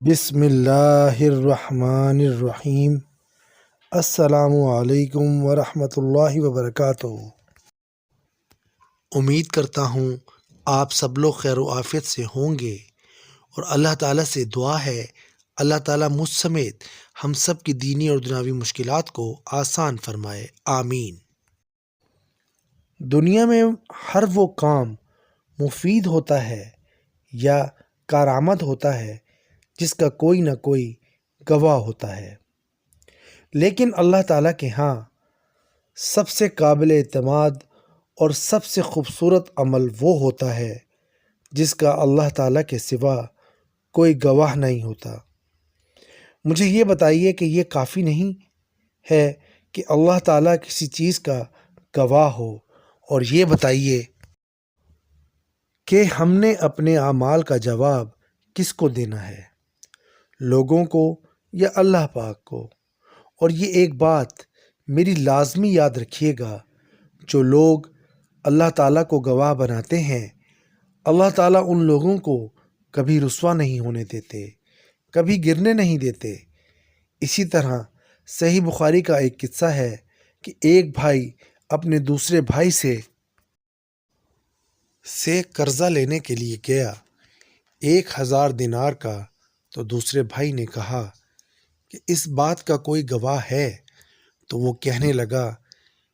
بسم اللہ الرحمن الرحیم۔ السلام علیکم ورحمۃ اللہ وبرکاتہ۔ امید کرتا ہوں آپ سب لوگ خیر و عافیت سے ہوں گے، اور اللہ تعالیٰ سے دعا ہے اللہ تعالیٰ مجھ سمیت ہم سب کی دینی اور دنیاوی مشکلات کو آسان فرمائے، آمین۔ دنیا میں ہر وہ کام مفید ہوتا ہے یا کارآمد ہوتا ہے جس کا کوئی نہ کوئی گواہ ہوتا ہے، لیکن اللہ تعالیٰ کے ہاں سب سے قابل اعتماد اور سب سے خوبصورت عمل وہ ہوتا ہے جس کا اللہ تعالیٰ کے سوا کوئی گواہ نہیں ہوتا۔ مجھے یہ بتائیے کہ یہ کافی نہیں ہے کہ اللہ تعالیٰ کسی چیز کا گواہ ہو، اور یہ بتائیے کہ ہم نے اپنے اعمال کا جواب کس کو دینا ہے، لوگوں کو یا اللہ پاک کو؟ اور یہ ایک بات میری لازمی یاد رکھیے گا، جو لوگ اللہ تعالیٰ کو گواہ بناتے ہیں، اللہ تعالیٰ ان لوگوں کو کبھی رسوا نہیں ہونے دیتے، کبھی گرنے نہیں دیتے۔ اسی طرح صحیح بخاری کا ایک قصہ ہے کہ ایک بھائی اپنے دوسرے بھائی سے قرضہ لینے کے لیے گیا 1000 دینار کا، تو دوسرے بھائی نے کہا کہ اس بات کا کوئی گواہ ہے؟ تو وہ کہنے لگا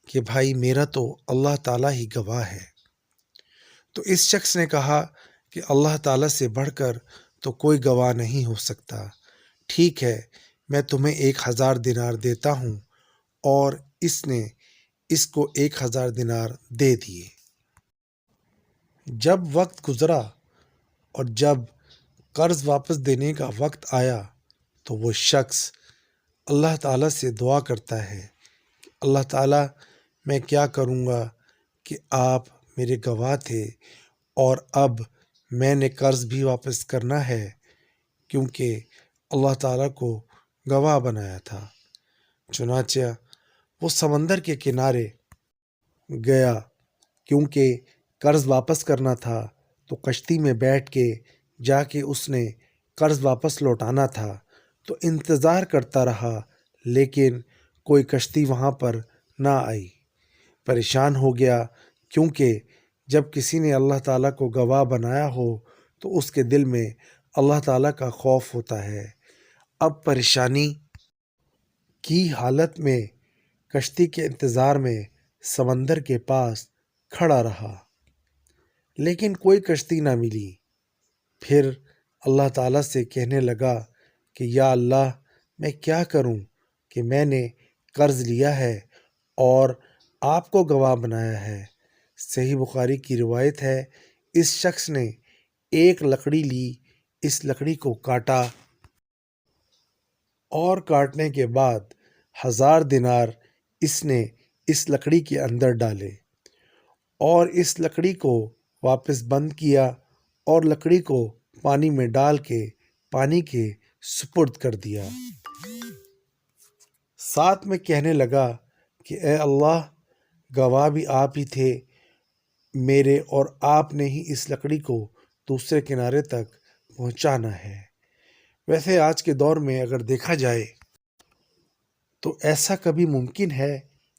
کہ بھائی میرا تو اللہ تعالیٰ ہی گواہ ہے۔ تو اس شخص نے کہا کہ اللہ تعالیٰ سے بڑھ کر تو کوئی گواہ نہیں ہو سکتا، ٹھیک ہے میں تمہیں 1000 دینار دیتا ہوں، اور اس نے اس کو 1000 دینار دے دیے۔ جب وقت گزرا اور جب قرض واپس دینے کا وقت آیا، تو وہ شخص اللہ تعالیٰ سے دعا کرتا ہے کہ اللہ تعالیٰ میں کیا کروں گا کہ آپ میرے گواہ تھے، اور اب میں نے قرض بھی واپس کرنا ہے کیونکہ اللہ تعالیٰ کو گواہ بنایا تھا۔ چنانچہ وہ سمندر کے کنارے گیا کیونکہ قرض واپس کرنا تھا، تو کشتی میں بیٹھ کے جا کے اس نے قرض واپس لوٹانا تھا، تو انتظار کرتا رہا، لیکن کوئی کشتی وہاں پر نہ آئی۔ پریشان ہو گیا، کیونکہ جب کسی نے اللہ تعالیٰ کو گواہ بنایا ہو تو اس کے دل میں اللہ تعالیٰ کا خوف ہوتا ہے۔ اب پریشانی کی حالت میں کشتی کے انتظار میں سمندر کے پاس کھڑا رہا، لیکن کوئی کشتی نہ ملی۔ پھر اللہ تعالیٰ سے کہنے لگا کہ یا اللہ میں کیا کروں کہ میں نے قرض لیا ہے اور آپ کو گواہ بنایا ہے۔ صحیح بخاری کی روایت ہے، اس شخص نے ایک لکڑی لی، اس لکڑی کو کاٹا، اور کاٹنے کے بعد 1000 دینار اس نے اس لکڑی کے اندر ڈالے، اور اس لکڑی کو واپس بند کیا، اور لکڑی کو پانی میں ڈال کے پانی کے سپرد کر دیا۔ ساتھ میں کہنے لگا کہ اے اللہ، گواہ بھی آپ ہی تھے میرے، اور آپ نے ہی اس لکڑی کو دوسرے کنارے تک پہنچانا ہے۔ ویسے آج کے دور میں اگر دیکھا جائے تو ایسا کبھی ممکن ہے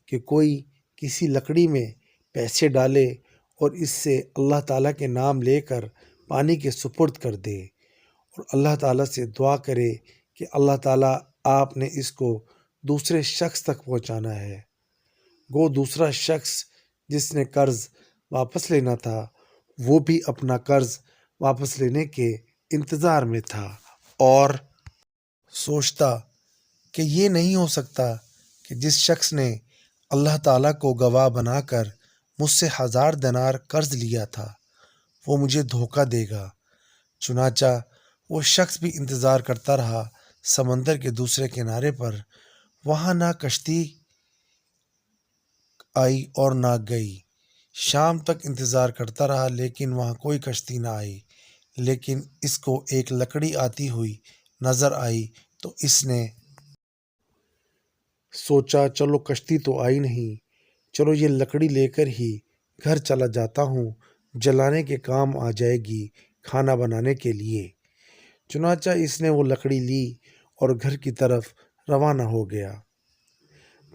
کہ کوئی کسی لکڑی میں پیسے ڈالے اور اس سے اللہ تعالیٰ کے نام لے کر پانی کے سپرد کر دے، اور اللہ تعالیٰ سے دعا کرے کہ اللہ تعالیٰ آپ نے اس کو دوسرے شخص تک پہنچانا ہے؟ گو دوسرا شخص جس نے قرض واپس لینا تھا، وہ بھی اپنا قرض واپس لینے کے انتظار میں تھا، اور سوچتا کہ یہ نہیں ہو سکتا کہ جس شخص نے اللہ تعالیٰ کو گواہ بنا کر مجھ سے 1000 دینار قرض لیا تھا وہ مجھے دھوکہ دے گا۔ چنانچہ وہ شخص بھی انتظار کرتا رہا سمندر کے دوسرے کنارے پر، وہاں نہ کشتی آئی اور نہ گئی۔ شام تک انتظار کرتا رہا، لیکن وہاں کوئی کشتی نہ آئی، لیکن اس کو ایک لکڑی آتی ہوئی نظر آئی، تو اس نے سوچا چلو کشتی تو آئی نہیں، چلو یہ لکڑی لے کر ہی گھر چلا جاتا ہوں، جلانے کے کام آ جائے گی کھانا بنانے کے لیے۔ چنانچہ اس نے وہ لکڑی لی اور گھر کی طرف روانہ ہو گیا۔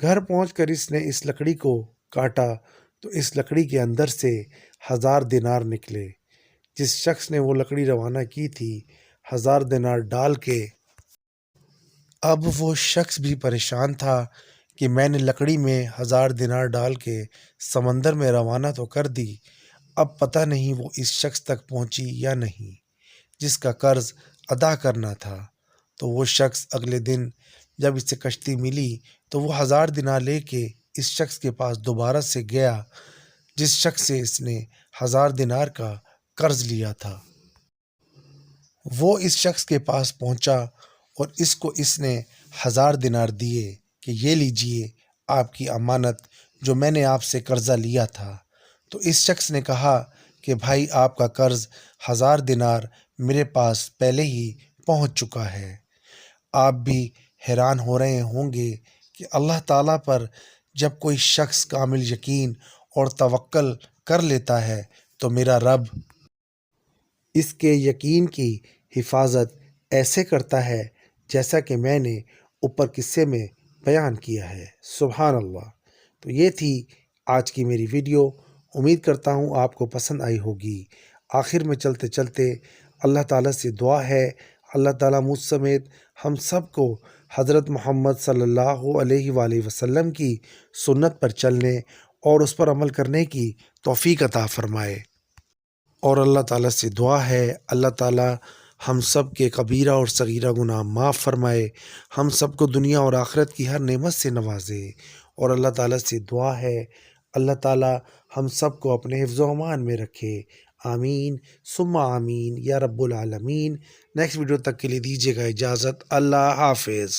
گھر پہنچ کر اس نے اس لکڑی کو کاٹا تو اس لکڑی کے اندر سے 1000 دینار نکلے۔ جس شخص نے وہ لکڑی روانہ کی تھی 1000 دینار ڈال کے، اب وہ شخص بھی پریشان تھا کہ میں نے لکڑی میں 1000 دینار ڈال کے سمندر میں روانہ تو کر دی، اب پتہ نہیں وہ اس شخص تک پہنچی یا نہیں جس کا قرض ادا کرنا تھا۔ تو وہ شخص اگلے دن جب اسے کشتی ملی تو وہ 1000 دینار لے کے اس شخص کے پاس دوبارہ سے گیا جس شخص سے اس نے 1000 دینار کا قرض لیا تھا۔ وہ اس شخص کے پاس پہنچا اور اس نے 1000 دینار دیے کہ یہ لیجئے آپ کی امانت جو میں نے آپ سے قرضہ لیا تھا۔ تو اس شخص نے کہا کہ بھائی آپ کا قرض 1000 دینار میرے پاس پہلے ہی پہنچ چکا ہے۔ آپ بھی حیران ہو رہے ہوں گے کہ اللہ تعالیٰ پر جب کوئی شخص کامل یقین اور توکل کر لیتا ہے تو میرا رب اس کے یقین کی حفاظت ایسے کرتا ہے جیسا کہ میں نے اوپر قصے میں بیان کیا ہے۔ سبحان اللہ۔ تو یہ تھی آج کی میری ویڈیو، امید کرتا ہوں آپ کو پسند آئی ہوگی۔ آخر میں چلتے چلتے اللہ تعالیٰ سے دعا ہے اللہ تعالیٰ مجھ سمیت ہم سب کو حضرت محمد صلی اللہ علیہ وآلہ وسلم کی سنت پر چلنے اور اس پر عمل کرنے کی توفیق عطا فرمائے۔ اور اللہ تعالیٰ سے دعا ہے اللہ تعالیٰ ہم سب کے کبیرہ اور صغیرہ گناہ معاف فرمائے، ہم سب کو دنیا اور آخرت کی ہر نعمت سے نوازے۔ اور اللہ تعالیٰ سے دعا ہے اللہ تعالیٰ ہم سب کو اپنے حفظ و امان میں رکھے۔ آمین ثم آمین یا رب العالمین۔ نیکسٹ ویڈیو تک کے لیے دیجیے گا اجازت۔ اللہ حافظ۔